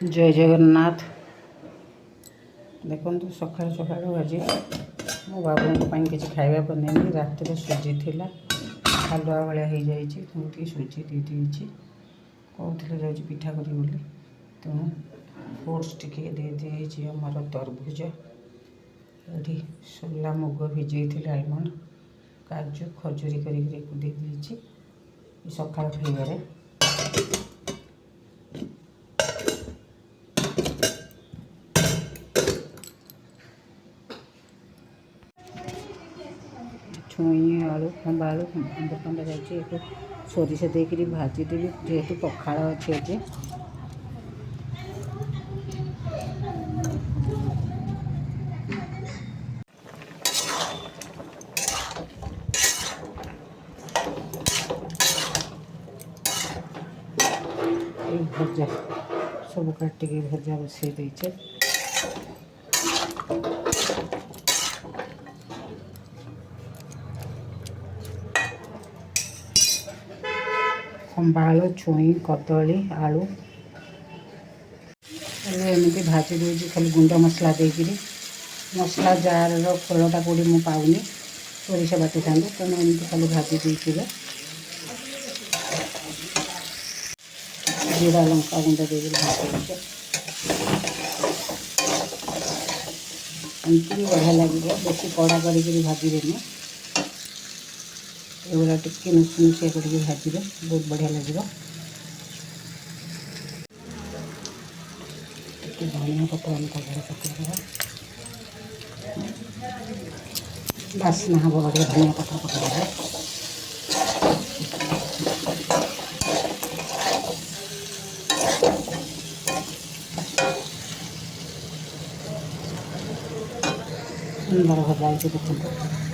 जय जगन्नाथ। देखो सकाल सकाल आज मो बाबू किसी खावा बनैनी रात सुजी थी हालुआ भाया हो जाए सुजी दे कहते जाऊँ पिठा करी बोली तेणु ओट्स टिके दे आमर तरभुज ये सोला मुग भिजई थी आलमंड काजू खजूरी कर सकाल खाइबार छुई आलू खंबा आलू अमृतभंडा जाऊँगी सोरिष देकर भाजीदेवी जेहेतु पखाड़ अच्छे आज भजा सब काटिक भजा बसई देचे खंबा आलू छुई कदली आलू एमती भाजी दूसरी खाली गुंड मसला देकर मसला जार खोलटा कोड़ी मु पाऊनी सोरिष बाटी था तेणु एमती खाली भाजी देखे जीरा लंका गुंड देकर भाजी एमती भी बढ़िया लगे बेसी कड़ा कर भाजी देनी एगुला टिके मुसमुसिया कर भाजबे बहुत बढ़िया लगे धनिया पत्र आम घर पकड़ा बासना हम बढ़िया धनिया पत्र पकड़ा सुंदर भजा देखते